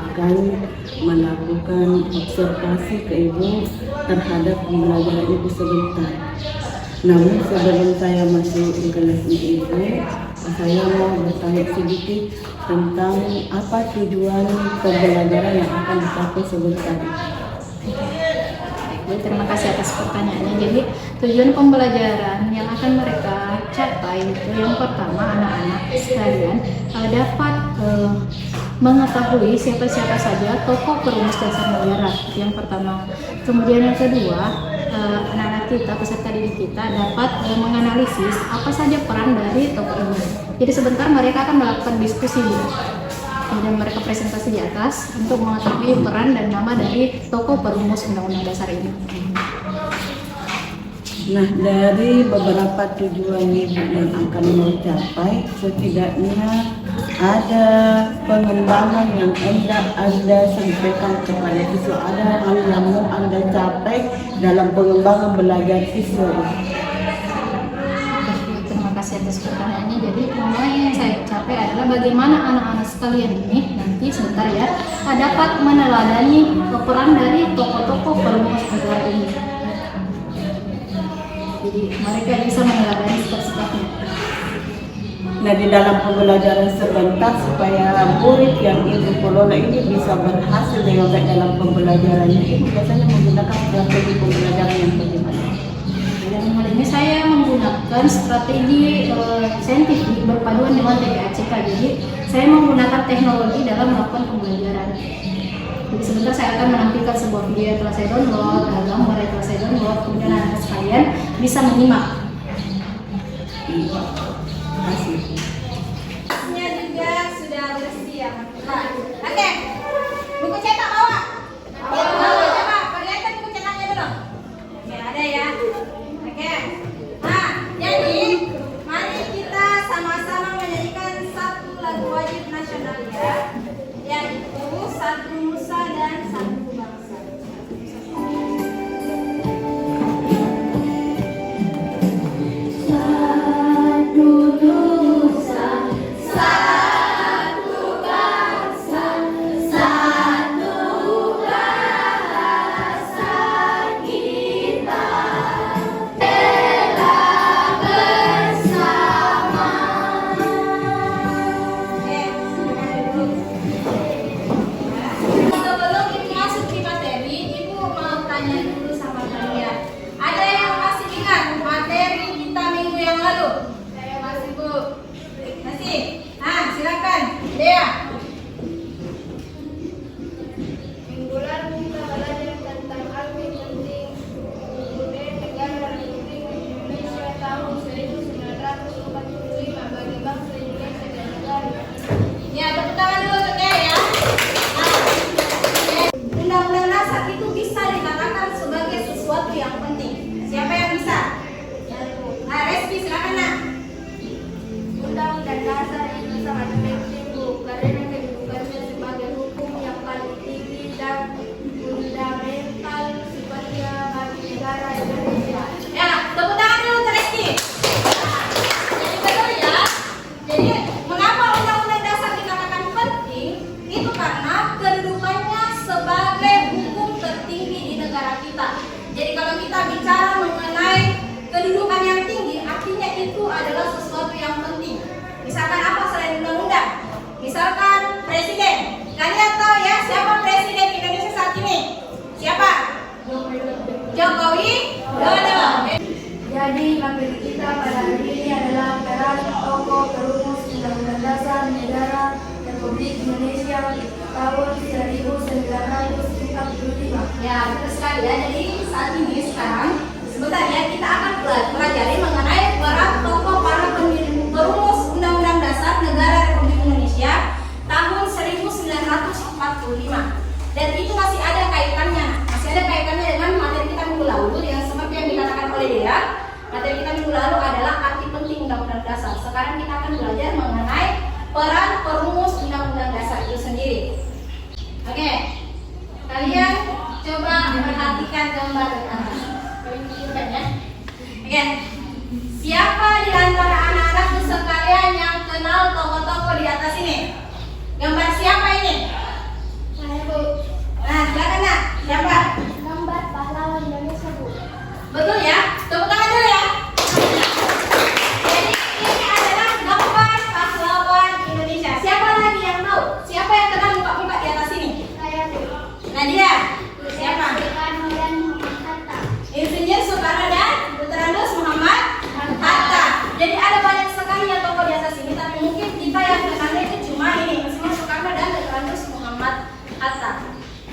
akan melakukan observasi ke Ibu terhadap pembelajaran Ibu sebentar. Namun sebelum saya masuk ke kelasnya Ibu, saya mau bertanya sedikit tentang apa tujuan pembelajaran yang akan dicapai sebentar. Terima kasih atas pertanyaannya. Jadi tujuan pembelajaran yang akan mereka capai itu yang pertama, anak-anak sekalian dapat mengetahui siapa-siapa saja tokoh perumus dasar negara yang pertama. Kemudian yang kedua, anak-anak kita, peserta didik kita dapat menganalisis apa saja peran dari tokoh ini. Jadi sebentar mereka akan melakukan diskusi kemudian mereka presentasi di atas untuk mengetahui peran dan nama dari tokoh perumus Undang-Undang Dasar ini. Nah, dari beberapa tujuan Ibu yang akan mau capai, setidaknya ada pengembangan yang Anda sampaikan kepada siswa, ada hal yang mau Anda capai dalam pengembangan belajar siswa. Terima kasih atas pertanyaannya. Jadi yang saya capai adalah bagaimana anak-anak sekalian ini nanti sebentar ya dapat meneladani peran dari tokoh-tokoh perumus negara ini. Jadi mereka bisa meneladani sikap-sikapnya. Nah, di dalam pembelajaran sebentar supaya murid yang Ibu kelola ini bisa berhasil dengan baik dalam pembelajarannya, Ibu biasanya menggunakan strategi pembelajaran yang bagaimana? Dalam hal ini saya menggunakan strategi saintifik berpaduan dengan TPACK. Jadi saya menggunakan teknologi dalam melakukan pembelajaran. Jadi sebentar saya akan menampilkan sebuah video yang telah saya download, gambar yang telah saya download, kemudian anak sekalian bisa menyimak. Terima kasih. Bukunya juga sudah bersih ya, Pak. Oke, buku cetak bawa. Coba perlihatkan buku cetaknya dulu. Oke, ada ya. Oke. Nah, jadi mari kita sama-sama menyanyikan satu lagu wajib nasional ya, yaitu Satu Nusa dan Satu Bangsa. Jadi kalau kita bicara mengenai kedudukan yang tinggi, artinya itu adalah sesuatu yang penting. Misalkan apa selain undang-undang? Misalkan presiden. Kalian tahu ya siapa presiden Indonesia saat ini? Siapa? Jokowi Dodo. Jadi materi kita pada hari ini adalah peran tokoh perumus Undang-Undang Dasar Negara Republik Indonesia tahun 1945. Ya, betul sekali ya. Jadi saat ini sekarang sebentar ya kita akan pelajari mengenai peran tokoh para perumus Undang-Undang Dasar Negara Republik Indonesia tahun 1945. Dan itu masih ada kaitannya dengan materi kita minggu lalu yang seperti yang dikatakan oleh Dea. Materi kita minggu lalu adalah arti penting Undang-Undang Dasar. Sekarang kita akan belajar mengenai peran perumus Undang-Undang Dasar itu sendiri. Oke, kalian coba perhatikan gambar di atas. Oke, siapa di antara anak-anakku sekalian yang kenal tokoh-tokoh di atas ini? Gambar siapa ini? hatta.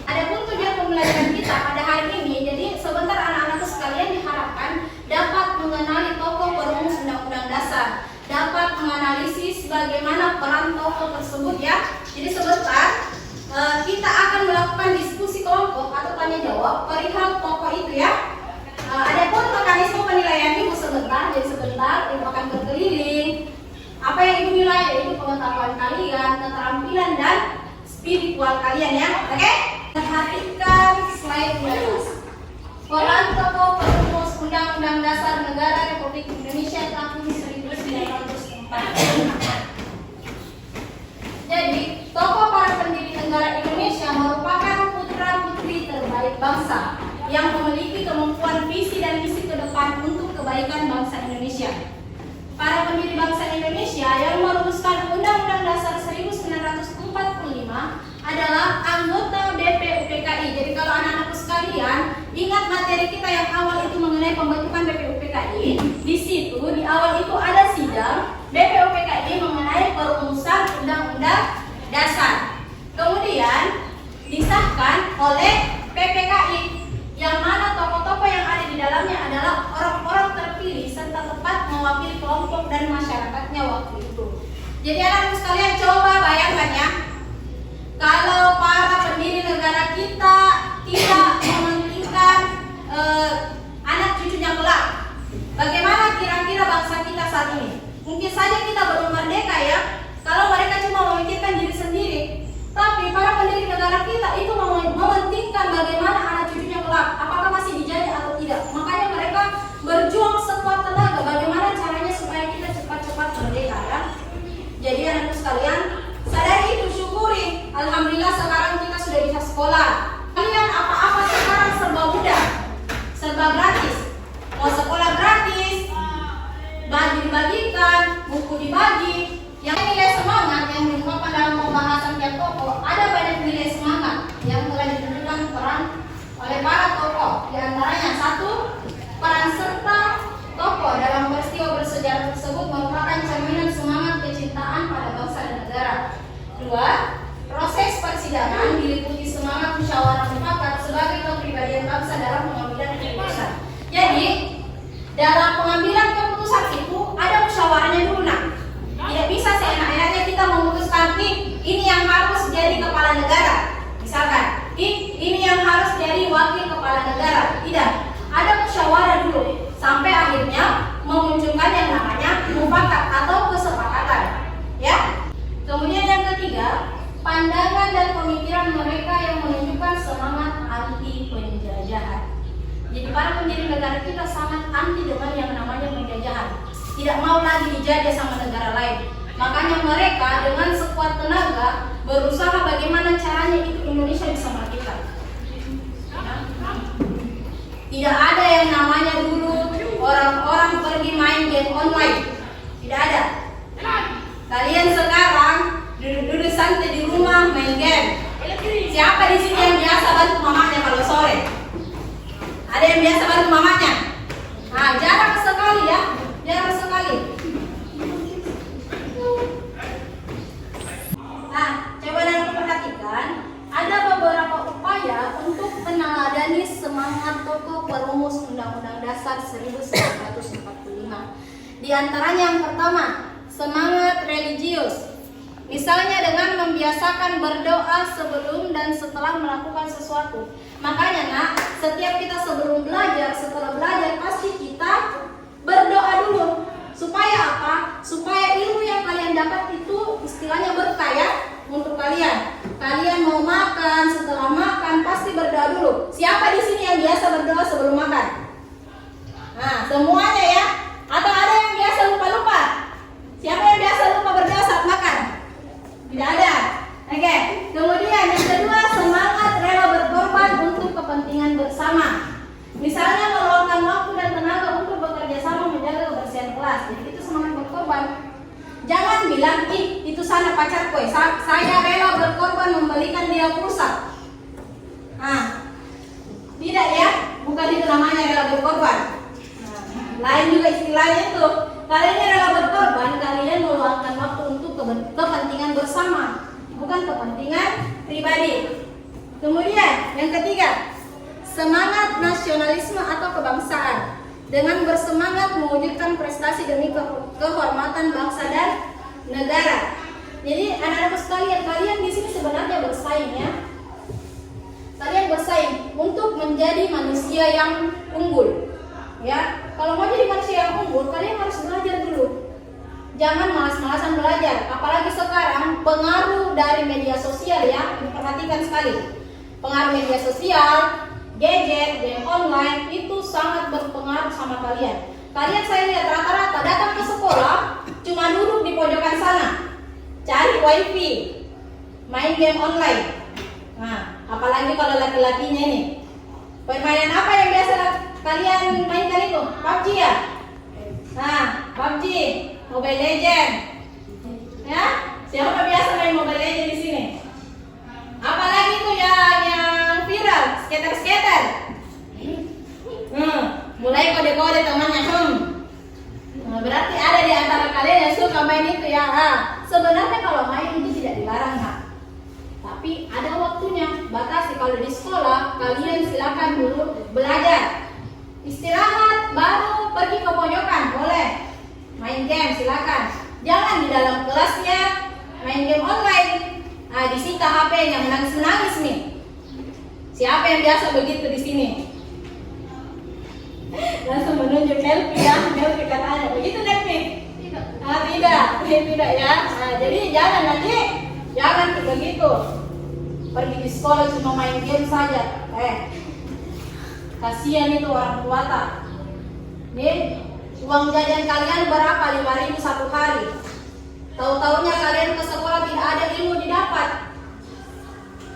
Adapun tujuan pembelajaran kita pada hari ini, jadi sebentar anak-anakku sekalian diharapkan dapat mengenali tokoh perumus Undang-Undang Dasar, dapat menganalisis bagaimana peran tokoh tersebut ya. Jadi sebentar kita akan melakukan diskusi kelompok atau tanya jawab perihal tokoh itu ya. Adapun mekanisme penilaian ibu sebentar, jadi sebentar ibu akan berkeliling. Apa yang ibu nilai yaitu pengetahuan kalian, keterampilan dan spiritual kalian ya. Oke? Perhatikan slide di atas. Peran tokoh perumus Undang-Undang Dasar Negara Republik Indonesia tahun 1945. Jadi, tokoh para pendiri negara Indonesia merupakan putra-putri terbaik bangsa yang memiliki kemampuan visi dan misi ke depan untuk kebaikan bangsa Indonesia. Para pendiri bangsa Indonesia yang merumuskan Undang-Undang Dasar 1945 adalah anggota BPUPKI. Jadi kalau anak-anakku sekalian ingat materi kita yang awal itu mengenai pembentukan BPUPKI, di situ di awal itu ada sidang BPUPKI mengenai perumusan Undang-Undang Dasar. Kemudian disahkan oleh PPKI, yang mana tokoh-tokoh yang ada di dalamnya adalah orang-orang terpilih serta tepat mewakili kelompok dan masyarakatnya waktu itu. Jadi anak-anak sekalian coba bayangkan ya, kalau para pendiri negara kita tidak mementingkan anak cucunya kelak, bagaimana kira-kira bangsa kita saat ini? Mungkin saja kita belum merdeka ya, kalau mereka cuma memikirkan diri sendiri. Tapi para pendiri negara kita itu mementingkan bagaimana anak cucunya kelak, apakah masih dijajah atau tidak. Makanya mereka berjuang sekuat tenaga bagaimana caranya supaya kita cepat-cepat merdeka ya. Jadi anak sekalian, sadari itu, syukuri. Alhamdulillah sekarang kita sudah bisa sekolah. Kalian apa-apa sekarang serba mudah, serba gratis. Mau sekolah gratis, baju dibagikan, buku dibagi. Yang nilai semangat yang diungkapkan dalam pembahasan tiap tokoh, ada banyak nilai semangat yang telah ditunjukkan peran oleh para tokoh. Di antaranya satu, peran serta tokoh dalam peristiwa bersejarah tersebut merupakan cerminan semangat kecintaan pada bangsa dan negara. Dua, proses persidangan diliputi semangat musyawarah mufakat sebagai kepribadian bangsa dalam pengambilan keputusan. Jadi dalam pengambilan keputusan itu ada musyawarahnya dulu nak. Tidak bisa seenak-enaknya kita memutuskan ini yang harus jadi kepala negara. Misalkan, ini yang harus jadi wakil kepala negara. Tidak, ada musyawarah dulu sampai akhirnya memunculkan yang namanya mufakat atau kesepakatan. Ya. Kemudian yang ketiga, pandangan dan pemikiran mereka yang menunjukkan semangat anti penjajahan. Jadi para pendiri negara kita sangat anti dengan yang namanya penjajahan. Tidak mau lagi dijajah sama negara lain. Makanya mereka dengan sekuat tenaga berusaha bagaimana caranya itu Indonesia bisa merdeka. Tidak ada yang namanya dulu orang-orang pergi main game online. Tidak ada. Kalian sekarang duduk-duduk santai di rumah main game. Siapa di sini yang biasa bantu mamanya kalau sore? Ada yang biasa bantu mamanya? Nah, jarang sekali ya. Jarang sekali. Nah, coba dan perhatikan, ada beberapa upaya untuk meneladani semangat tokoh perumus Undang-Undang Dasar 1945. Di antaranya yang pertama, semangat religius. Misalnya dengan membiasakan berdoa sebelum dan setelah melakukan sesuatu. Makanya nak, setiap kita sebelum belajar, setelah belajar pasti kita berdoa dulu. Supaya apa? Supaya ilmu yang kalian dapat itu istilahnya berkah ya untuk kalian. Kalian mau makan, setelah makan pasti berdoa dulu. Siapa di sini yang biasa berdoa sebelum makan? Nah, semuanya ya. Atau ada yang biasa lupa-lupa? Siapa yang biasa lupa berdoa saat makan? Tidak ada. Oke. Kemudian yang kedua, semangat rela berkorban untuk kepentingan bersama. Misalnya meluangkan waktu dan tenaga untuk bekerja sama menjaga kebersihan kelas. Jadi itu semangat berkorban. Jangan bilang, itu sana pacarku, saya rela berkorban membelikan dia pulsa. Nah, tidak ya, bukan itu namanya rela berkorban. Lain juga istilahnya itu. Kalian rela berkorban, kalian meluangkan waktu untuk kepentingan bersama, bukan kepentingan pribadi. Kemudian yang ketiga, semangat nasionalisme atau kebangsaan dengan bersemangat mewujudkan prestasi demi kehormatan bangsa dan negara. Jadi anak-anak sekalian, kalian di sini sebenarnya bersaing ya. Kalian bersaing untuk menjadi manusia yang unggul. Ya, kalau mau jadi manusia yang unggul, kalian harus belajar dulu. Jangan malas-malasan belajar, apalagi sekarang pengaruh dari media sosial ya, diperhatikan sekali. Pengaruh media sosial, gadget, game online itu sangat berpengaruh sama kalian. Kalian saya lihat rata-rata datang ke sekolah cuma duduk di pojokan sana, cari wifi, main game online. Nah, apalagi kalau laki-lakinya ini, permainan apa yang biasa kalian mainkan itu? PUBG ya? Nah, PUBG, Mobile Legend. Ya, siapa biasa main Mobile Legend di sini? Apalagi itu yang viral, skater. Mulai kode-kode temannya. Nah, berarti ada di antara kalian yang suka main itu ya. Sebenarnya kalau main itu tidak dilarang, Kak. Tapi ada waktunya. Batasi kalau di sekolah kalian silakan dulu belajar. Istirahat baru pergi ke pojokan, boleh. Main game silakan. Jangan di dalam kelasnya main game online. Nah, disita HP-nya, menangis nih. Siapa yang biasa begitu di sini? Langsung menunjuk Nelpi ya, Nelpi katanya. Begitu Nelpi? Tidak. Tidak ya. Nah, jadi jangan begitu. Pergi di sekolah cuma main game saja. Kasihan itu orang tua tak. Nih, uang jajan kalian berapa? 5.000 satu hari. Tahu-taunya kalian ke sekolah tidak ada ilmu didapat.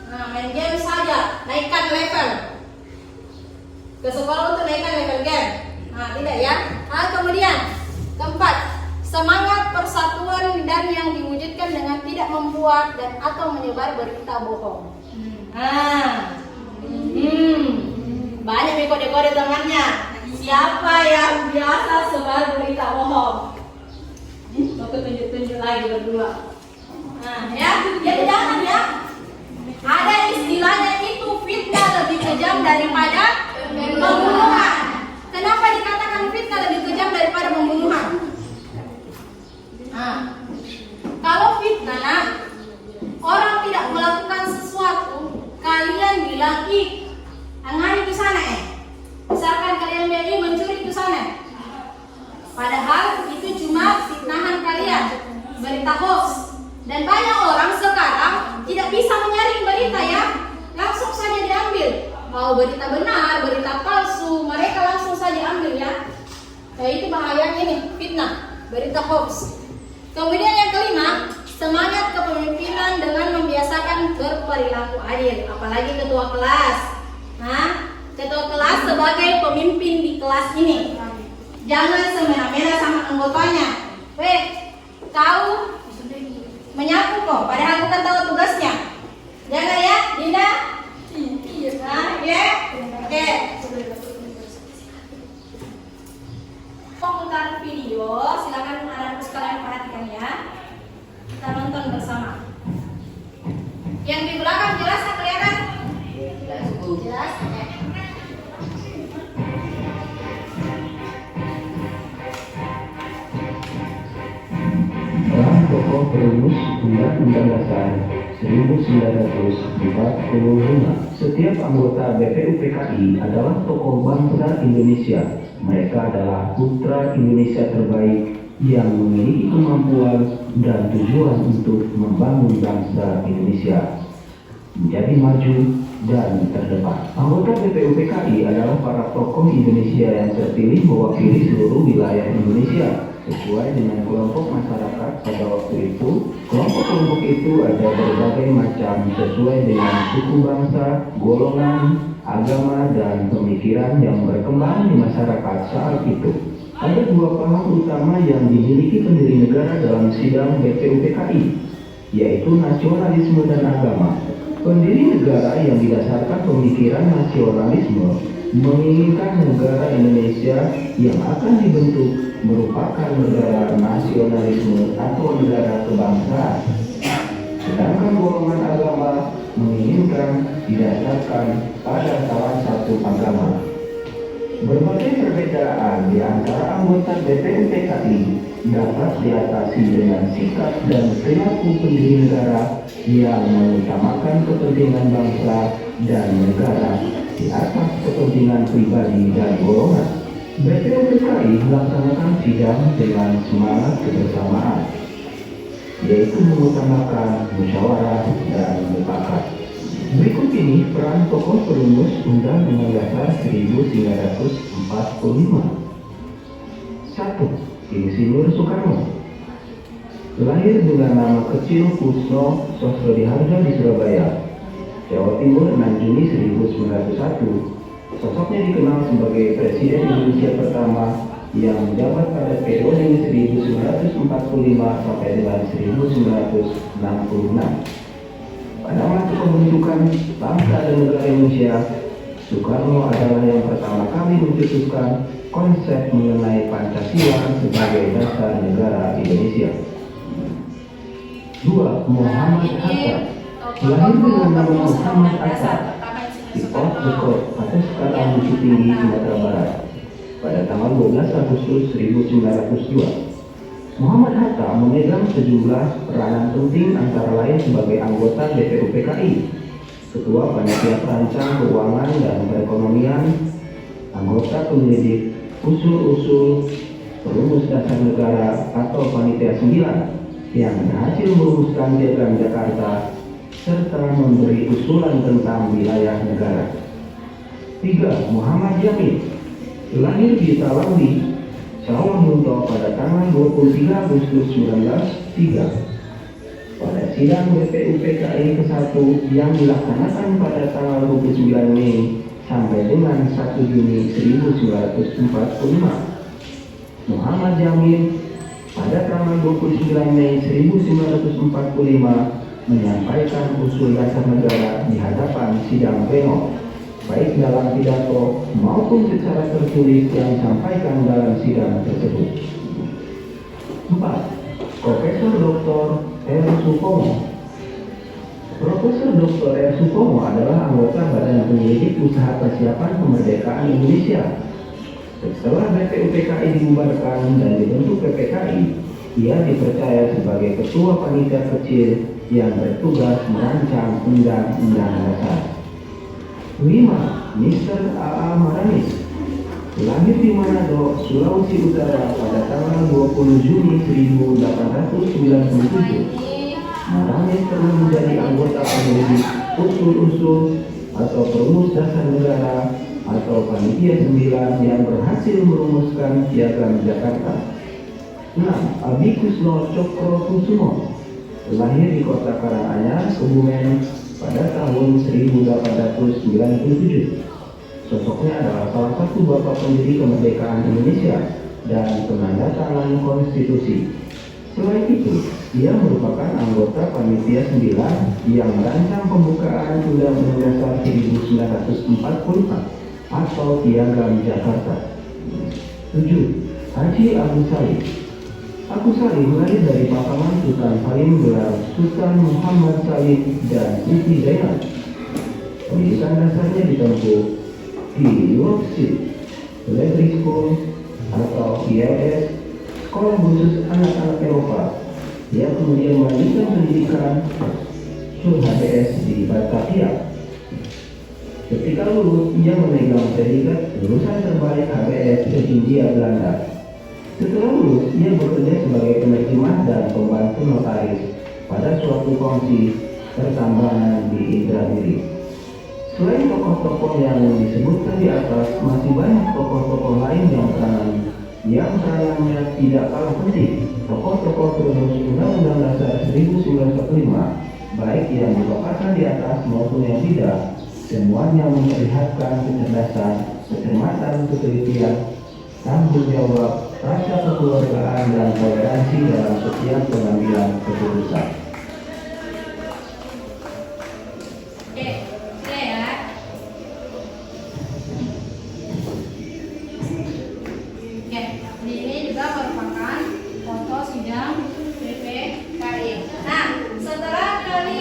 Nah, main game saja, naikkan level. Ke sekolah untuk naikkan level game. Nah, tidak ya. Nah, kemudian keempat, semangat persatuan dan yang diwujudkan dengan tidak membuat dan atau menyebar berita bohong. Banyak nih kode-kode temannya. Siapa yang biasa sebar berita bohong? Aku tunjuk-tunjuk lagi berdua. Nah, ya, jadi jangan ya. Ada istilahnya itu fitnah lebih kejam daripada pembunuhan. Kenapa dikatakan fitnah lebih kejam daripada pembunuhan? Nah, kalau fitnah, orang tidak melakukan sesuatu, kalian bilang angani di sana misalkan kalian bilang mencuri di sana. Padahal itu cuma fitnahan kalian, berita hoax. Dan banyak orang sekarang tidak bisa menyaring berita ya, langsung saja diambil. Mau berita benar, berita palsu, mereka langsung saja ambil ya. Nah, itu bahayanya nih, fitnah, berita hoax. Kemudian yang kelima, semangat kepemimpinan dengan membiasakan berperilaku adil, apalagi ketua kelas. Nah, ketua kelas sebagai pemimpin di kelas ini, jangan semena-mena sama anggotanya. Kau menyapu kok, padahal bukan tahu tugasnya. Jangan ya, Dinda. Nah, ya, oke. Pemutaran video, silakan anak-anak sekalian perhatikan ya. Kita nonton bersama. Yang di belakang jelas tak kelihatan? Jelas. Oke. Pokok perumus Undang-Undang Dasar 1945. Setiap anggota BPUPKI adalah tokoh bangsa Indonesia. Mereka adalah putra Indonesia terbaik yang memiliki kemampuan dan tujuan untuk membangun bangsa Indonesia menjadi maju dan terdepan. Anggota BPUPKI adalah para tokoh Indonesia yang terpilih mewakili seluruh wilayah Indonesia sesuai dengan kelompok masyarakat pada waktu itu. Kelompok-kelompok itu ada berbagai macam sesuai dengan suku bangsa, golongan, agama, dan pemikiran yang berkembang di masyarakat saat itu. Ada dua paham utama yang dimiliki pendiri negara dalam sidang BPUPKI, yaitu nasionalisme dan agama. Pendiri negara yang didasarkan pemikiran nasionalisme menginginkan negara Indonesia yang akan dibentuk merupakan negara nasionalisme atau negara kebangsaan. sedangkan golongan agama menginginkan didasarkan pada salah satu agama. Berbagai perbedaan di antara anggota BPUPKI dapat diatasi dengan sikap dan perilaku pendiri negara yang mengutamakan kepentingan bangsa dan negara di atas kepentingan pribadi dan golongan. BPUPKI melaksanakan sidang dengan semangat kebersamaan, yaitu mengutamakan musyawarah dan mufakat. Berikut ini peran tokoh perumus Undang-Undang Dasar 1945. 1. Insinyur Soekarno. Lahir dengan nama kecil Kusno Sosrodihardjo di Surabaya, Jawa Timur 6 Juni 1901. Sosoknya dikenal sebagai Presiden Indonesia pertama yang menjabat pada periode 1945 sampai dengan 1966. Pada masa pembentukan bangsa dan negara Indonesia, Soekarno adalah yang pertama kali mencetuskan konsep mengenai Pancasila sebagai dasar negara Indonesia. 2. Muhammad Hatta. Lahir dengan nama Muhammad Hatta di Port Bekot, Sekarang Bukit Tinggi, Sumatera Barat, pada tanggal 12 Agustus 1902. Muhammad Hatta memegang sejumlah peranan penting antara lain sebagai anggota BPUPKI, Ketua Panitia Perancang Keuangan dan Perekonomian, anggota penyelidik usul-usul perumus dasar negara atau Panitia 9 yang berhasil merumuskan Piagam Jakarta serta memberi usulan tentang wilayah negara. 3. Muhammad Jamil. Lahir di Talawi, Sawamunto pada tanggal 23 Agustus 1903. Pada sidang BPUPKI ke-1 yang dilaksanakan pada tanggal 29 Mei sampai dengan 1 Juni 1945, Muhammad Jamil pada tanggal 29 Mei 1945 menyampaikan usul dasar negara di hadapan sidang pleno, baik dalam pidato maupun secara tertulis yang disampaikan dalam sidang tersebut. 4. Profesor Dr. R. Supomo. Profesor Dr. R. Supomo adalah anggota Badan Penyelidik Usaha Persiapan Kemerdekaan Indonesia. Setelah BPUPKI dibubarkan dan dibentuk PPKI, ia dipercaya sebagai ketua panitia kecil yang bertugas merancang undang-undang dasar. 5. Mr. A.A. Maranis. Lahir di Manado, Sulawesi Utara pada tanggal 20 Juni 1897. Maranis pernah menjadi anggota penyelidik usul-usul atau perumus dasar negara atau Panitia 9 yang berhasil merumuskan Piagam Jakarta. 6. Abi Kusno Cokrokusumo. Lahir di kota Karanganyar, Kebumen pada tahun 1897. Sosoknya adalah salah satu bapak pendiri kemerdekaan Indonesia dan penandatangan konstitusi. Selain itu, ia merupakan anggota Panitia 9 yang merancang pembukaan Undang-Undang Dasar 1945 atau Piagam Jakarta. 7. Haji Agus Salim. Agus Salim lahir dari pasangan Sultan Salim gelar Sultan Muhammad Salim dan Siti Zainab. Pendidikan dasarnya ditempuh di Yorkshire Military School atau ILS, Sekolah Khusus Anak-anak Eropa. Ia kemudian melanjutkan pendidikan Sur HBS di Batavia. Ketika lulus, ia memegang predikat lulusan terbaik HBS di Hindia Belanda. Setelah lulus, ia bekerja sebagai penerjemah dan pembantu notaris pada suatu kongsi pertambangan di Indragiri. Selain tokoh-tokoh yang disebutkan di atas, masih banyak tokoh-tokoh lain yang peranannya tidak kalah penting. Tokoh-tokoh perumus Undang-Undang Dasar 1945, baik yang dipaparkan di atas maupun yang tidak, semuanya memperlihatkan kecerdasan, kecermatan, ketelitian, tanggung jawab, rasa kekeluargaan dan toleransi dalam setiap pengambilan keputusan. Oke, sudah ya. Oke, ini juga merupakan foto sidang BPKI. Nah, setelah kalian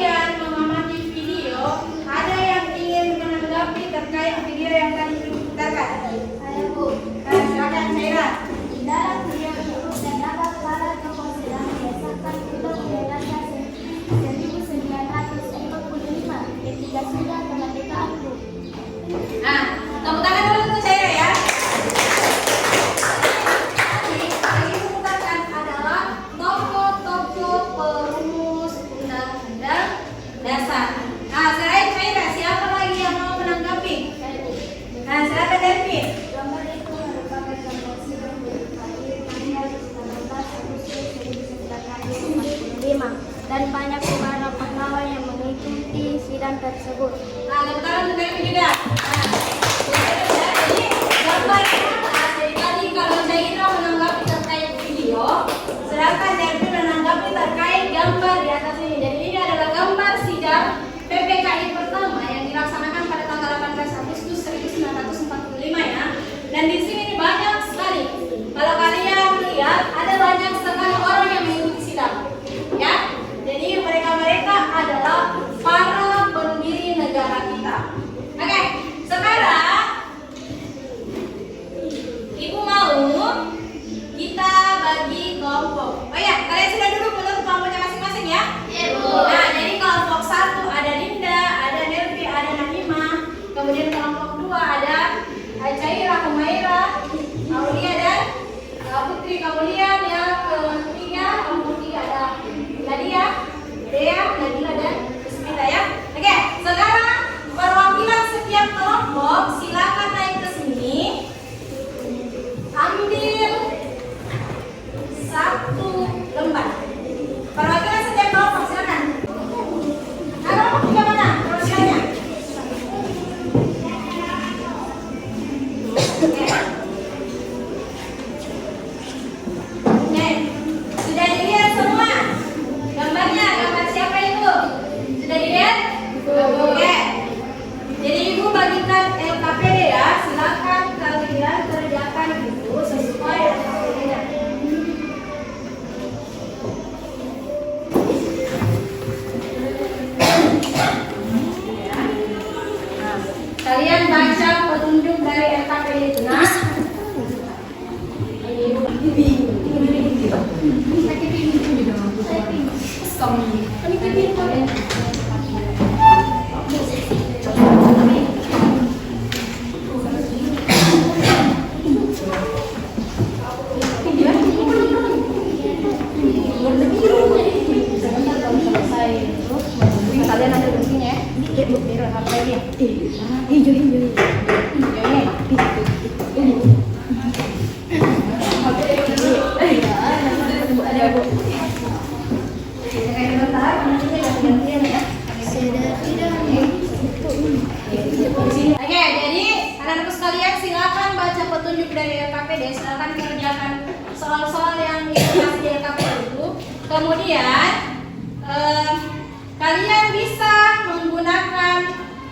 Yamin. Gambar itu merupakan gambar sidang terakhir tanggal 19 Agustus 1945 dan banyak para pahlawan yang mengikuti sidang tersebut. Nah, tepuk tangan untuk Yamin juga. Nah, jadi gambar itu dari tadi kalau Zaira menanggapi terkait video, sedangkan Delvin menanggapi terkait gambar di atas ini. Jadi ini adalah gambar sidang PPKI pertama yang dilaksanakan pada tanggal 18 Agustus 1945 ya. Dan di sini banyak sekali. Kalau kalian lihat ada banyak sekali orang yang mengikuti sidang. Ya. Jadi mereka adalah para pendiri negara kita. Oke, sekarang Ibu mau kita bagi kelompok. Oh ya, kalian sudah duduk menurut kelompoknya masing-masing ya? Iya, Bu. Nah, jadi kelompok 1 ada Dinda, ada Delvi, ada Nahima. Kemudian kelompok 2 ada Caira, Humaira, Aulia dan Putri. Kemudian yang ketiga, kelompok 3 ada Nadia, Dea, Nabila dan Ismita ya. Oke, sekarang perwakilan setiap kelompok silakan naik ke sini. Ambil 1 lembar. Perwakilan setiap kelompok silakan. Nah, kelompok 3 mana? Perwakilannya. Oke. Oke. Sudah dilihat semua gambarnya? Gambar siapa itu? Sudah dilihat? Oke. Jadi Ibu bagikan LKPD ya. Silakan kalian kerjakan itu sesuai LKPD-nya. Kalian baca petunjuk dari LKPD itu. Nah, kalian ada buktinya ya. Bukti HP ini. Hijau. Oke, jadi anak-anak sekalian silakan baca petunjuk dari LKPD, silakan kerjakan soal-soal yang dikasih di LKPD itu. Kemudian kalian bisa menggunakan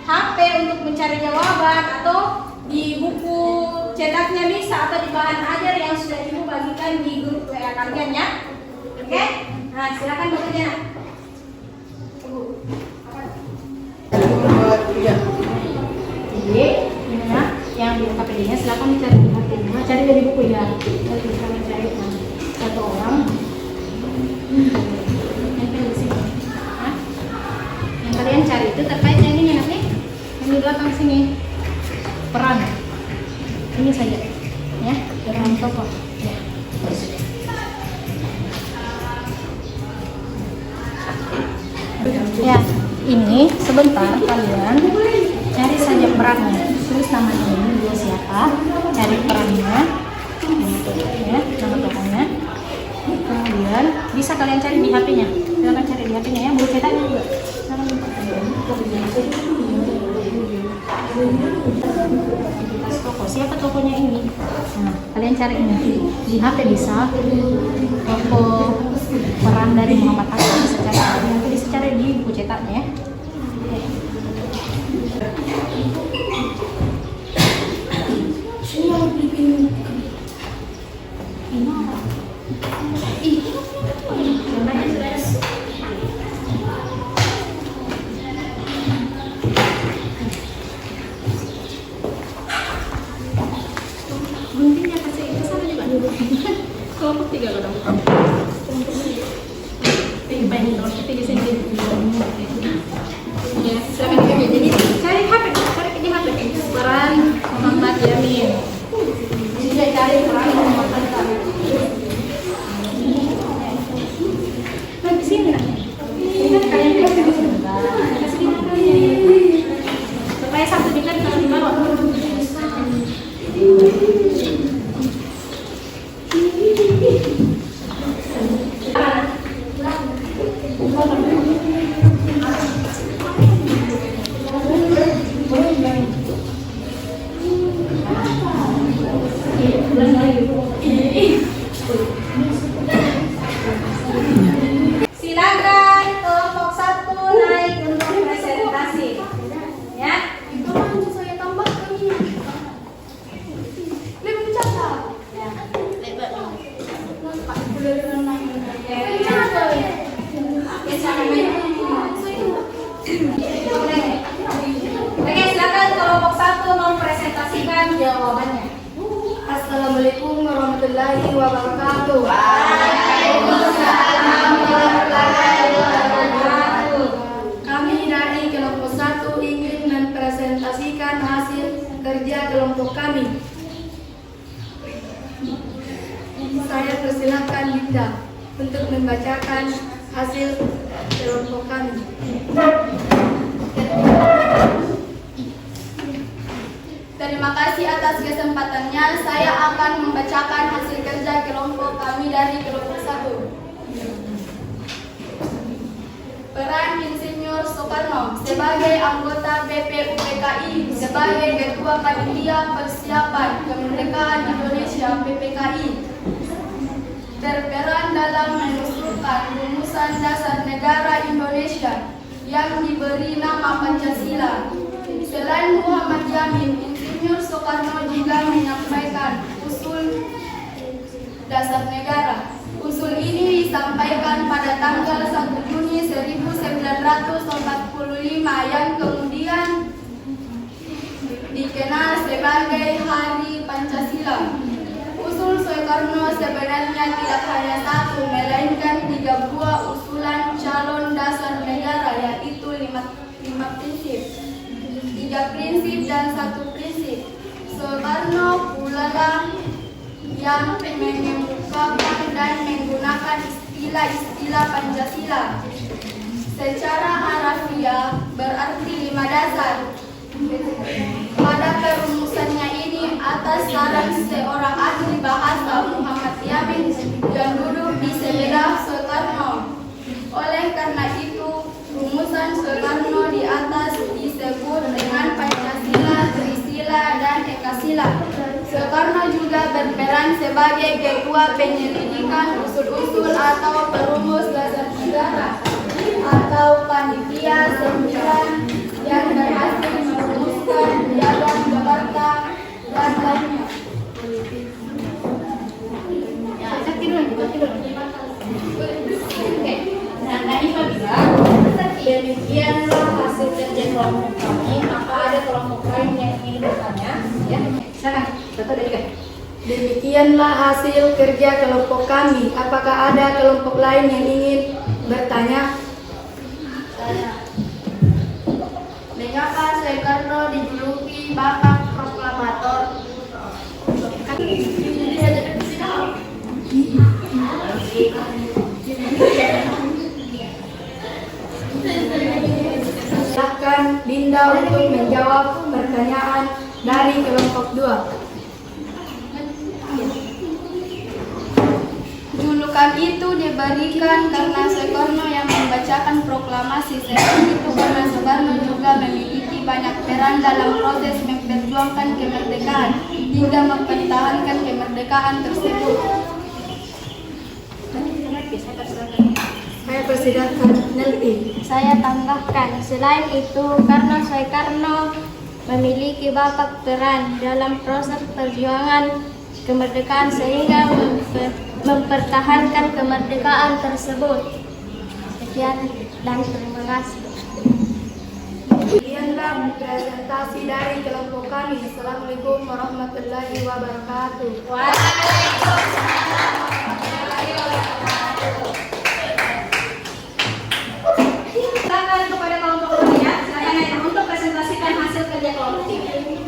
HP untuk mencari jawaban atau di buku cetaknya bisa atau di bahan ajar yang sudah Ibu bagikan di grup WA kalian ya. Oke? Nah, silakan bekerja. Jadi, ini ya, yang di LKPD-nya silakan dicari di HP-nya, cari dari buku ya. Cari mencari satu orang. Yang kalian cari itu terkait yang ini nanti yang di belakang sini peran ini saja ya, peran tokoh ya. Ya, ini sebentar kalian cari saja perannya, tulis nama ini dia siapa, cari perannya gitu ya, nama tokohnya. Kemudian bisa kalian cari di HP-nya, silakan cari di HP-nya ya, buku cetaknya juga. Identitas tokoh, siapa tokohnya ini? Nah, kalian cari ini di HP bisa. Tokoh peran dari Muhammad Hatta bisa cari, nanti bisa cari di buku cetaknya ya. Guntingnya kasih ke sana juga dulu. Kelompok 3 kadang. Baik, kalau kita di sini. Ya, silakan diambil. Jadi cari HP, cari di HP. Peran Muhammad Yamin. Jadi cari peran Muhammad Hatta. Nah, di sini nak. Ini kan kalian kasih di sini. Kasih di mana? Supaya satu dikali kalau di bawah. jawabannya. Assalamualaikum warahmatullahi wabarakatuh. Kami dari kelompok 1 ingin mempresentasikan hasil kerja kelompok kami. Saya persilahkan Linda untuk membacakan hasil kelompok kami. Terima kasih atas kesempatannya. Saya akan membacakan hasil kerja kelompok kami dari kelompok 1. Peran Insinyur Soekarno sebagai anggota BPUPKI, sebagai Ketua Panitia Persiapan Kemerdekaan Indonesia PPKI, berperan dalam mengusulkan rumusan dasar negara Indonesia yang diberi nama Pancasila. Selain Muhammad Yamin, Insinyur Soekarno juga menyampaikan usul dasar negara. Usul ini disampaikan pada tanggal 1 Juni 1945 yang kemudian dikenal sebagai Hari Pancasila. Usul Soekarno sebenarnya tidak hanya satu, melainkan 3 buah usulan calon dasar negara, yaitu 5 prinsip, 3 prinsip dan 1 prinsip. Soekarno pula lah yang mengemukakan dan menggunakan istilah-istilah Pancasila. Secara harafiah berarti 5 dasar. Pada perumusannya ini atas saran seorang ahli bahasa Muhammad Yamin yang duduk di sebelah Soekarno. Oleh karena itu, rumusan Soekarno di atas disebut dengan Pancasila, Trisila, dan Ekasila. Soekarno juga berperan sebagai ketua penyelidikan usul-usul atau perumus dasar negara atau panitia 9 yang berhasil merumuskan Piagam Jakarta dan lainnya. Demikianlah hasil kerja kelompok kami. Apa ada kelompok lain yang ingin bertanya? Ya, silakan. Satu dari tiga. Demikianlah hasil kerja kelompok kami. Apakah ada kelompok lain yang ingin bertanya? Mengapa Soekarno dijuluki Bapak Proklamator? Silakan Linda untuk menjawab pertanyaan dari kelompok 2. Julukan itu diberikan karena Soekarno yang membacakan proklamasi. Selain itu karena Soekarno juga memiliki banyak peran dalam proses memperjuangkan kemerdekaan hingga mempertahankan kemerdekaan tersebut. Saya persilahkan Nelti. Saya tambahkan, selain itu karena Soekarno memiliki banyak peran dalam proses perjuangan kemerdekaan sehingga mempertahankan kemerdekaan tersebut. Sekian dan terima kasih. Demikianlah presentasi dari kelompok kami. Assalamualaikum warahmatullahi wabarakatuh. Silakan kepada kelompok lainnya, silakan untuk presentasikan hasil kerja kelompok ini.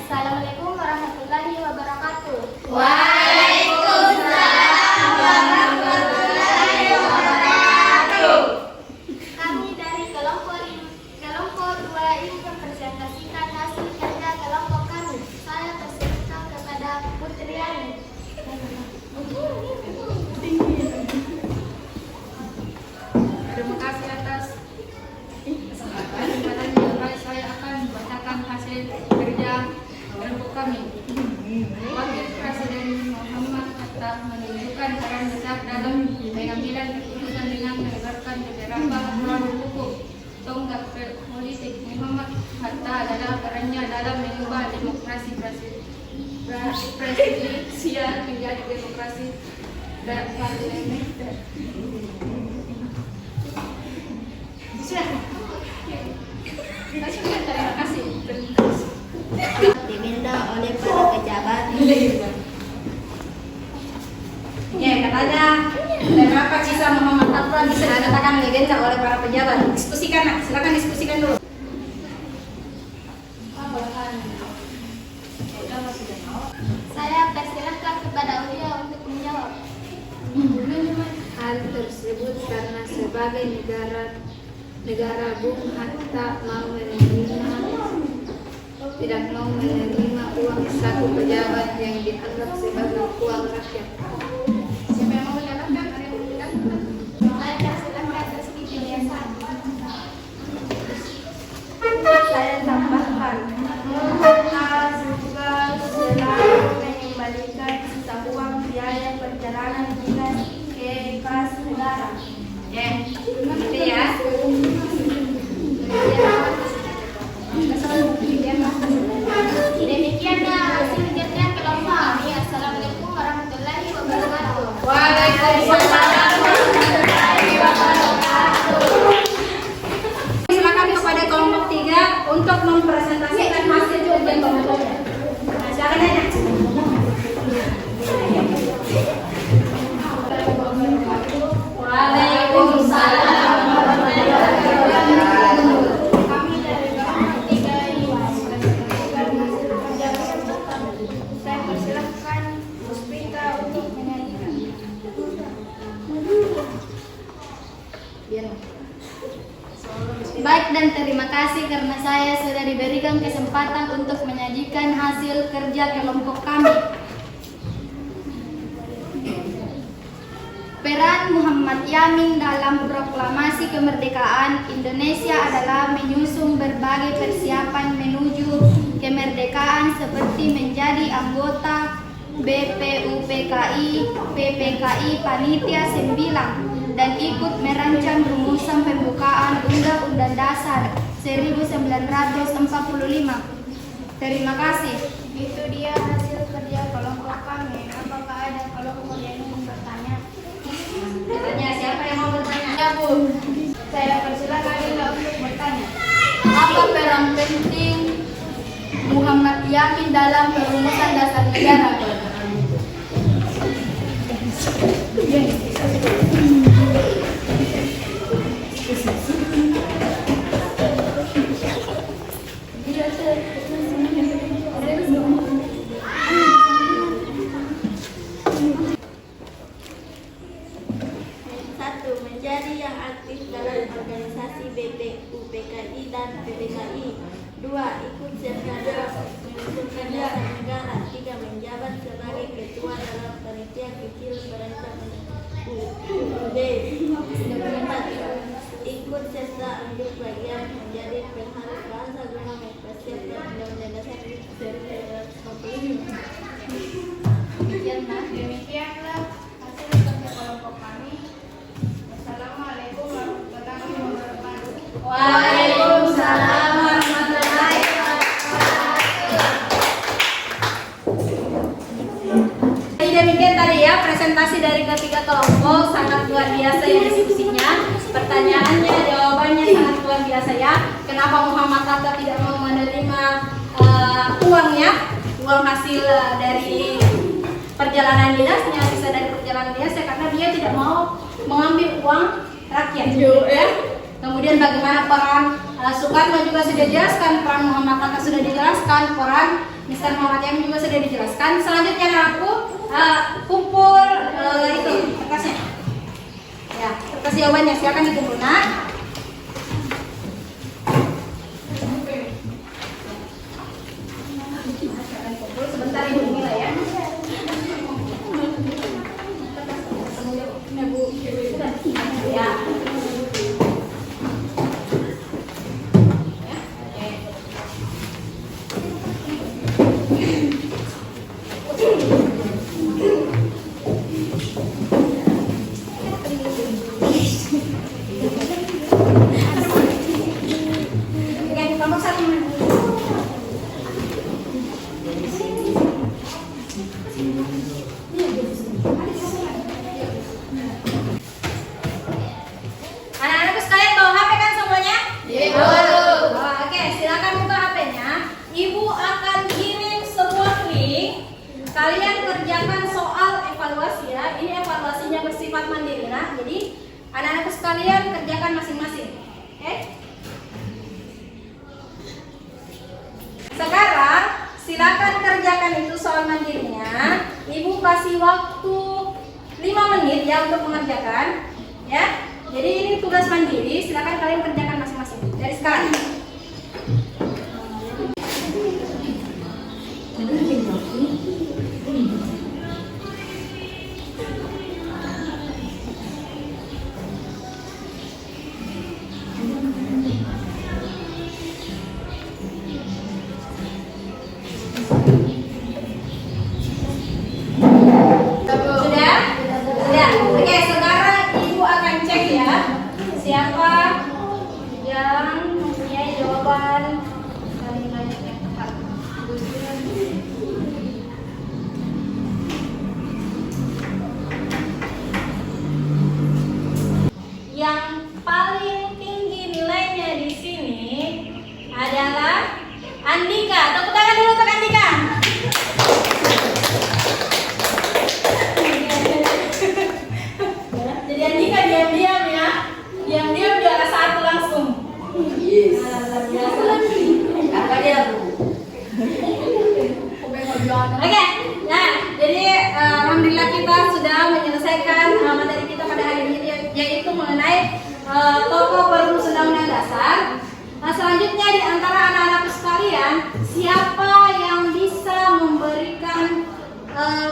Assalamualaikum warahmatullahi wabarakatuh. Kami dari kelompok 2 ingin mempresentasikan hasil kerja kelompok kami. Saya persilakan kepada Putriani. Terima kasih atas kesempatan. Saya akan membacakan hasil kerja kelompok kami. Wakil Presiden Muhammad Hatta menunjukkan peran besar dalam pengambilan keputusan dengan menyebarkan beberapa produk hukum. Tonggak politik Muhammad Hatta adalah perannya dalam mengubah demokrasi presidensial menjadi demokrasi parlementer. dihadirkan oleh para pejabat. Diskusikan, Nak. Silakan diskusikan dulu. Saya persilahkan kepada Uya untuk menjawab. Hal tersebut karena sebagai negara Bung Hatta tidak mau menerima uang saku pejabat yang dianggap sebagai uang rakyat. Siapa yang mau menjawabkan? Ada yang mau menjawabkan? Saya persilahkan Rizky Juliasan. Saya tambahkan, Hatta juga selalu mengembalikan sisa uang biaya perjalanan dinas ke kas negara. Gitu ya. Demikianlah hasil kerja kelompok kami. Assalamualaikum warahmatullahi wabarakatuh. Waalaikumsalam. Silakan kepada kelompok 3 untuk mempresentasikan hasil kerja kelompoknya. Nah, silakan aja. Waalaikumsalam warahmatullahi wabarakatuh. Kami dari kelompok 3 ini mempresentasikan hasil kerja kelompok kami. Saya persilahkan Puspita untuk menyanyikan. Baik dan terima kasih karena saya sudah diberikan kesempatan untuk menyajikan hasil kerja kelompok kami. Peran Muhammad Yamin dalam proklamasi kemerdekaan Indonesia adalah menyusun berbagai persiapan menuju kemerdekaan seperti menjadi anggota BPUPKI, PPKI Panitia 9 dan ikut merancang rumusan pembukaan Undang-Undang Dasar 1945. Terima kasih. Itu dia hasil kerja kelompok kami. Apakah ada kelompok yang ingin bertanya? Bertanya, siapa yang mau bertanya? Ya, Bu. Saya persilakan Anda untuk bertanya. Apa peran penting Muhammad Yamin dalam perumusan dasar negara? Satu, menjadi yang aktif dalam organisasi BPUPKI dan PPKI. 2. Ikut serta dalam menyusunkan dasar negara. 3. Menjabat sebagai ketua dalam panitia kecil perancang UUD. 4. Ikut serta ambil bagian menjadi pengharus bahasa guna mempersiapkan Undang-Undang Dasar 1945. Demikianlah hasil kerja kelompok kami. Assalamualaikum warahmatullahi wabarakatuh. Waalaikumsalam warahmatullahi wabarakatuh. Demikian tadi ya presentasi dari ketiga kelompok, sangat luar biasa ya diskusinya. Pertanyaannya, jawabannya sangat luar biasa ya. Kenapa Muhammad Hatta tidak mau menerima uangnya, uang hasil dari perjalanan dinasnya, sisa dari perjalanan dinasnya, karena dia tidak mau mengambil uang rakyat ya. Kemudian bagaimana peran Soekarno juga sudah dijelaskan, peran Muhammad Hatta sudah dijelaskan, peran Mr. Muhammad Yamin juga sudah dijelaskan. Selanjutnya aku kumpul itu kertasnya. Ya, kertas jawabannya silakan dikumpul nak. Sebentar ibu nilai ya. Ya. sekalian kerjakan masing-masing. Oke? Sekarang silakan kerjakan itu soal mandirinya. Ibu kasih waktu 5 menit ya untuk mengerjakan. Ya. Jadi ini tugas mandiri, silakan kalian kerjakan masing-masing. Dari sekarang. Sudah? Sudah. Oke, sekarang ibu akan cek ya siapa yang mempunyai jawaban kalimat yang tepat. Yang paling tinggi nilainya di sini adalah Andika. Tepuk tangan dulu untuk Andika. Jadi Andika diam-diam ya. Diam-diam juara 1 langsung. Yes. Apa dia? Oke. Nah, jadi alhamdulillah kita sudah menyelesaikan materi kita pada hari ini yaitu mengenai tokoh perumus Undang-Undang Dasar. Selanjutnya di antara anak-anakku sekalian, siapa yang bisa memberikan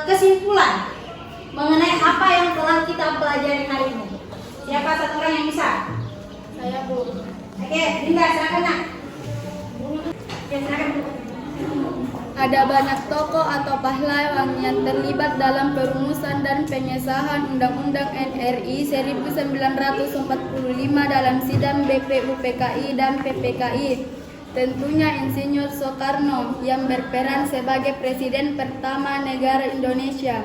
kesimpulan mengenai apa yang telah kita pelajari hari ini? Siapa satu orang yang bisa? Saya, Bu. Oke, Dinda, silakan nak. Oke, silakan. Ada banyak tokoh atau pahlawan yang terlibat dalam perumusan dan pengesahan Undang-Undang NRI 1945 dalam sidang BPUPKI dan PPKI. Tentunya Insinyur Soekarno yang berperan sebagai Presiden pertama negara Indonesia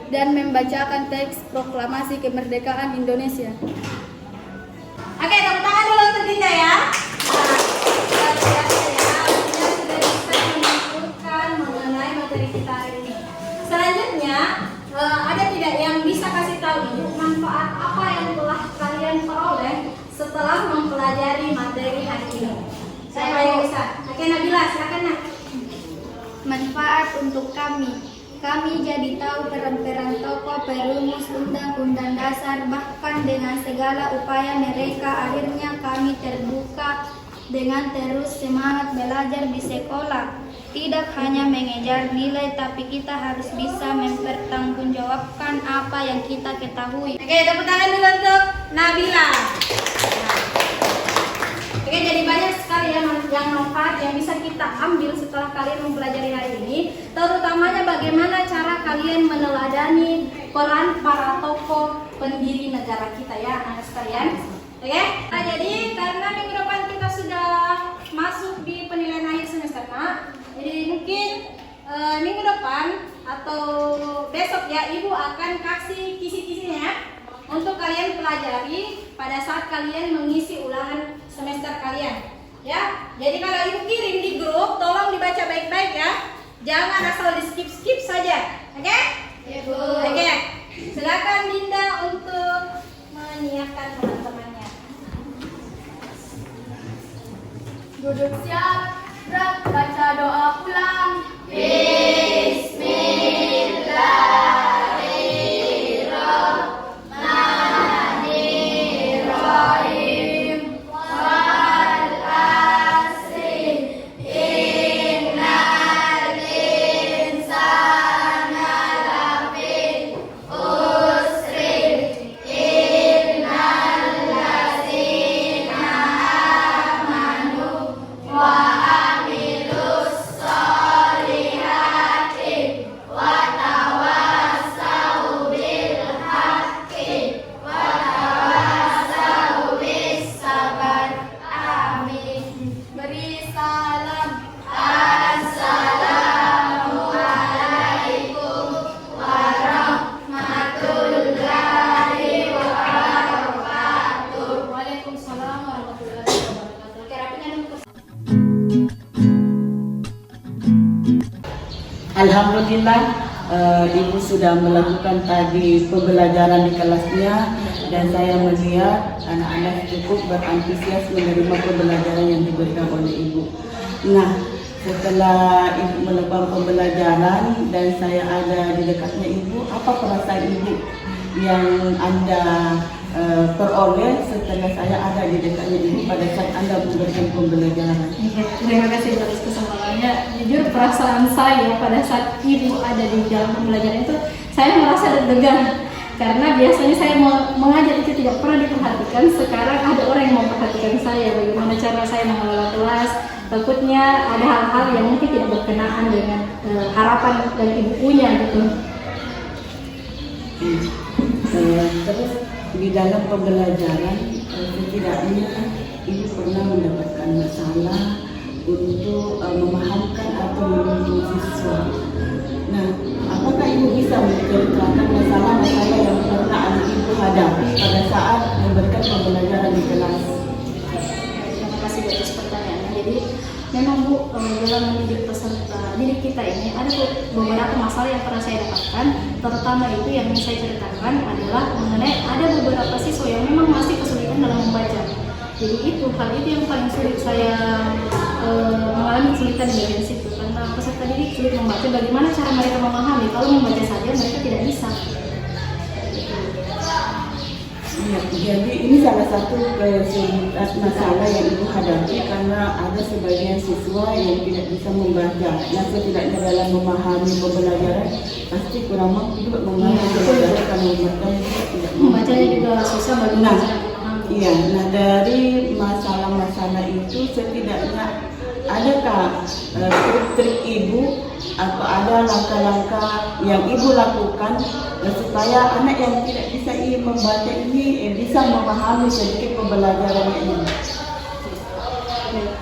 dan membacakan teks proklamasi kemerdekaan Indonesia. Oke, tepuk tangan dulu untuk Dinda ya. Luar biasa ya, Dinda sudah bisa menyimpulkan mengenai materi kita hari ini. Selanjutnya, ada tidak yang bisa kasih tahu Ibu manfaat apa yang telah kalian peroleh setelah mempelajari materi hari ini? Siapa yang bisa? Oke, Nabila, silakan nak. Manfaat untuk kami. Kami jadi tahu peran-peran tokoh perumus Undang-Undang Dasar, bahkan dengan segala upaya mereka akhirnya kami terbuka dengan terus semangat belajar di sekolah. Tidak hanya mengejar nilai, tapi kita harus bisa mempertanggungjawabkan apa yang kita ketahui. Oke, tepuk tangan dulu untuk Nabila. Oke, jadi banyak sekali ya yang manfaat yang bisa kita ambil setelah kalian mempelajari hari ini, terutamanya bagaimana cara kalian meneladani peran para tokoh pendiri negara kita ya, anak sekalian. Oke, nah, jadi karena minggu depan kita sudah masuk di penilaian akhir semester, Nak. Jadi mungkin minggu depan atau besok ya, Ibu akan kasih kisi-kisinya untuk kalian pelajari pada saat kalian mengisi ulangan semester kalian. Ya, jadi kalau Ibu kirim di grup, tolong dibaca baik-baik ya. Jangan asal di skip-skip saja. Oke? Ya, Bu. Oke. Silakan Dinda untuk menyiapkan teman-temannya. Duduk siap, gerak, baca doa pulang. Alhamdulillah Ibu sudah melakukan tadi pembelajaran di kelasnya dan saya melihat anak-anak cukup berantusias menerima pembelajaran yang diberikan oleh ibu. Nah, setelah ibu melakukan pembelajaran dan saya ada di dekatnya ibu, apa perasaan ibu yang Anda peroleh setelah saya ada di dekatnya ibu pada saat Anda memberikan pembelajaran? Terima kasih atas kesempatannya. Jujur perasaan saya pada saat ibu ada di dalam pembelajaran itu, saya merasa deg-degan. Karena biasanya saya mengajar itu tidak pernah diperhatikan. Sekarang ada orang yang memperhatikan saya, bagaimana cara saya mengelola kelas. Takutnya ada hal-hal yang mungkin tidak berkenaan dengan harapan dari ibu punya gitu. Terus di dalam pembelajaran setidaknya ibu pernah mendapatkan masalah untuk memahamkan atau menuntun siswa. Nah, apakah ibu bisa menceritakan masalah-masalah yang pernah ibu hadapi pada saat memberikan pembelajaran di kelas? Terima kasih atas pertanyaannya. Jadi memang Bu, dalam mendidik peserta didik kita ini ada beberapa masalah yang pernah saya dapatkan. Terutama itu yang saya ceritakan adalah mengenai ada beberapa siswa yang memang masih kesulitan dalam membaca. Jadi hal itu yang paling sulit saya mengalami kesulitan di bagian situ, karena peserta didik sulit membaca. Bagaimana cara mereka memahami kalau membaca saja mereka tidak bisa. Ya, jadi ini salah satu kesulitan masalah yang ibu hadapi karena ada sebagian siswa yang tidak bisa membaca. Nah, setidaknya dalam memahami pembelajaran pasti kurang mampu juga memahami pembelajaran karena mereka tidak Membacanya juga susah bagaimana cara memahami. Iya, nah dari masalah-masalah itu setidaknya adakah trik-trik ibu atau ada langkah-langkah yang ibu lakukan supaya anak yang tidak bisa membaca ini bisa memahami sedikit pembelajaran ini?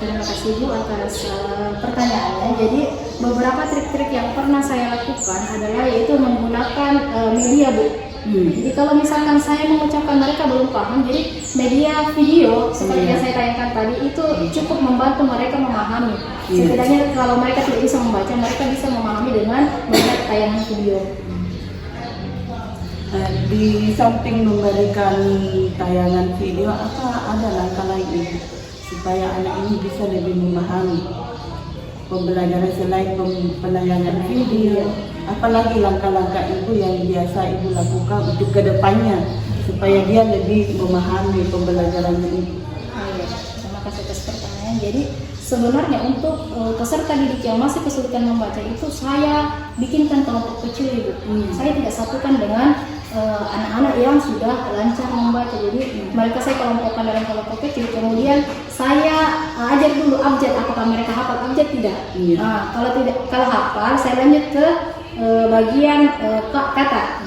Terima kasih Bu atas pertanyaannya. Jadi beberapa trik-trik yang pernah saya lakukan adalah yaitu menggunakan media Bu. Jadi kalau misalkan saya mengucapkan mereka belum paham, jadi media video seperti yang saya tayangkan tadi itu cukup membantu mereka memahami. Setidaknya kalau mereka tidak bisa membaca, mereka bisa memahami dengan melihat tayangan video. Di samping memberikan tayangan video, apa ada langkah lain supaya anak ini bisa lebih memahami pembelajaran selain penayangan video? Apalagi langkah-langkah ibu yang biasa ibu lakukan untuk kedepannya supaya dia lebih memahami pembelajaran ini? Terima kasih atas pertanyaan. Jadi sebenarnya untuk peserta didik yang masih kesulitan membaca itu saya bikinkan kelompok kecil Ibu. Saya tidak satukan dengan anak-anak yang sudah lancar membaca. Jadi mereka saya kelompokkan dalam kelompok kecil. Kemudian saya ajar dulu abjad, apakah mereka hafal abjad tidak. Nah, kalau hafal saya lanjut ke bagian kata,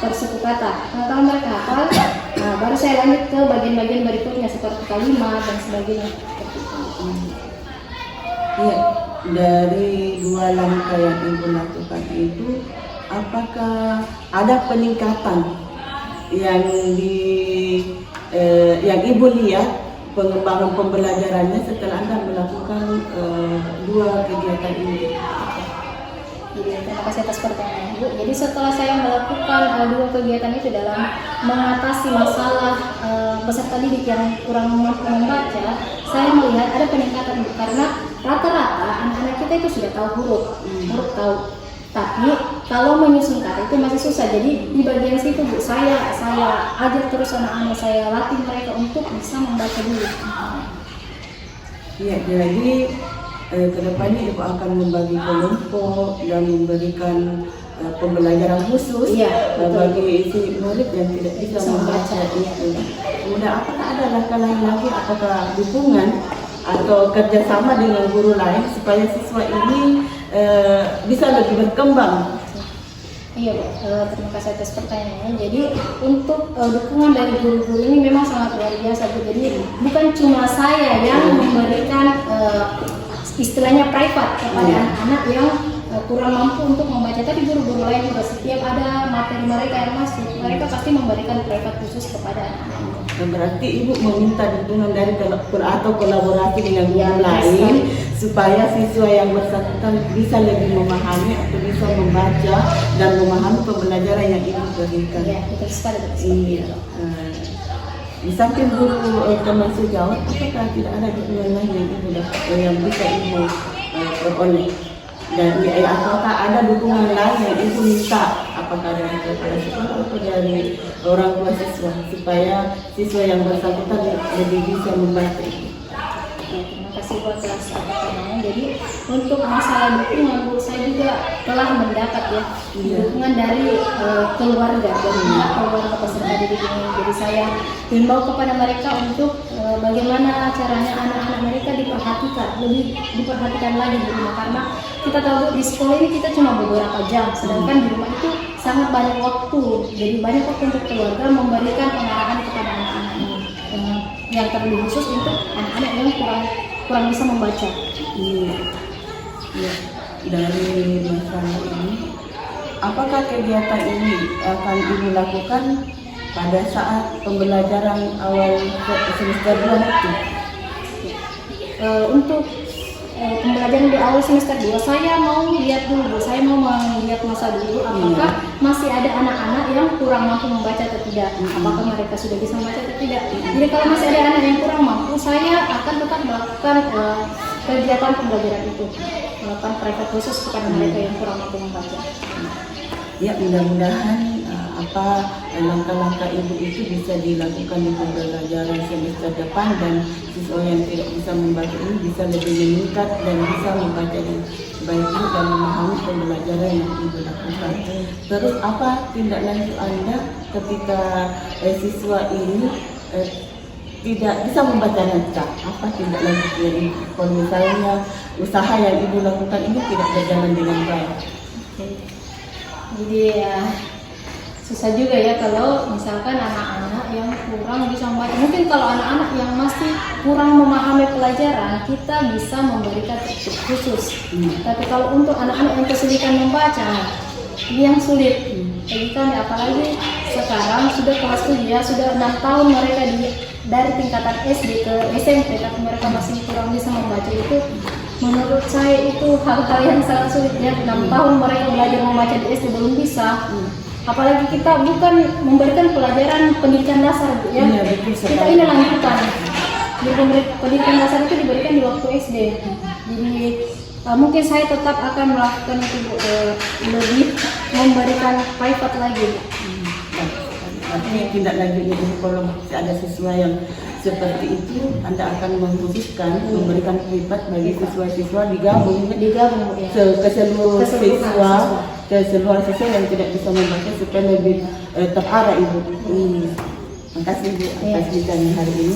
tersuku kata. Nah, kalau mereka hafal, baru saya lanjut ke bagian-bagian berikutnya seperti kalimat dan sebagainya. Ya, dari dua langkah yang ibu lakukan itu, apakah ada peningkatan yang yang ibu lihat pengembangan pembelajarannya setelah Anda melakukan dua kegiatan ini? Terima kasih atas pertanyaan Ibu. Jadi setelah saya melakukan dua kegiatan itu dalam mengatasi masalah peserta didik yang kurang mampu membaca, saya melihat ada peningkatan Bu, karena rata-rata anak-anak kita itu sudah tahu huruf tahu. Tapi kalau menyusun kata itu masih susah. Jadi di bagian situ Bu, saya ajar terus anak-anak, saya latih mereka untuk bisa membaca dulu. Ya, jadi kedepannya ibu akan membagi kelompok dan memberikan pembelajaran khusus bagi si murid yang tidak bisa membaca itu. Kemudian apakah ada langkah lain lagi, apakah dukungan atau kerjasama dengan guru lain supaya siswa ini bisa lebih berkembang? Iya Bu, terima kasih atas pertanyaannya. Jadi untuk dukungan dari guru-guru ini memang sangat luar biasa Bu. Jadi bukan cuma saya yang memberikan istilahnya private kepada anak-anak yang kurang mampu untuk membaca, tapi guru-guru lain juga setiap ada materi mereka yang masuk, mereka pasti memberikan private khusus kepada anak-anak. Berarti ibu meminta dukungan dari atau kolaborasi dengan guru lain supaya siswa yang bersangkutan bisa lebih memahami atau bisa membaca dan memahami pembelajaran yang ibu berikan. Iya, betul sekali. Iya. Di samping guru teman sejawat, apakah tidak ada dukungan lain yang ibu yang bisa ibu peroleh? Dan apakah ada dukungan lain yang ibu minta? Apakah dari kepala sekolah atau dari orang tua siswa supaya siswa yang bersangkutan lebih bisa membaca itu? Terima kasih buat kelas jadi untuk masalah dukungan Bu, saya juga telah mendapat ya dukungan dari keluarga peserta didik ini. Jadi saya himbau kepada mereka untuk bagaimana caranya anak-anak mereka lebih diperhatikan lagi di rumah, karena kita tahu di sekolah ini kita cuma beberapa jam, sedangkan di rumah itu sangat banyak waktu. Jadi banyak waktu untuk keluarga memberikan pengarahan kepada anak-anak ini, yang terlebih khusus untuk anak-anak yang kurang bisa membaca. Ya, dari masalah ini, apakah kegiatan ini akan ibu lakukan pada saat pembelajaran awal semester 2 itu? Untuk pembelajaran di awal semester 2, saya mau lihat dulu, saya mau melihat masa dulu apakah masih ada anak-anak yang kurang mampu membaca atau tidak, apakah mereka sudah bisa membaca atau tidak. Jadi kalau masih ada anak yang kurang mampu, saya akan tetap melakukan kegiatan pembelajaran itu, melakukan private khusus kepada mereka yang kurang mampu membaca. Ya, mudah-mudahan langkah-langkah ibu itu bisa dilakukan di pembelajaran semester depan, dan siswa yang tidak bisa membaca ini bisa lebih meningkat dan bisa membaca dengan baik dan memahami pembelajaran yang ibu lakukan. Terus apa tindak lanjut Anda ketika siswa ini tidak bisa membaca naskah? Apa tindak lanjutnya ini? Kalau misalnya usaha yang ibu lakukan ini tidak berjalan dengan baik. Jadi susah juga ya kalau misalkan anak-anak yang kurang bisa membaca. Mungkin kalau anak-anak yang masih kurang memahami pelajaran, kita bisa memberikan trik khusus. Tapi kalau untuk anak-anak yang kesulitan membaca, ini yang sulit bagi kami, apalagi sekarang sudah kelas 7 ya, sudah 6 tahun mereka dari tingkatan SD ke SMP, tapi mereka masih kurang bisa membaca. Itu menurut saya itu hal-hal yang sangat sulit ya. 6 tahun mereka belajar membaca di SD belum bisa. Apalagi kita bukan memberikan pelajaran pendidikan dasar ya, kita ini lanjutan. Jadi pendidikan dasar itu diberikan di waktu SD. Jadi mungkin saya tetap akan melakukan itu lebih memberikan private lagi. Tapi tindak lanjutnya itu kalau ada siswa yang seperti itu, Anda akan mengkhususkan memberikan privat bagi siswa-siswa digabung ya. ke seluruh siswa yang tidak bisa membaca supaya lebih terarah ibu. Terima kasih ibu atas bincangnya hari ini.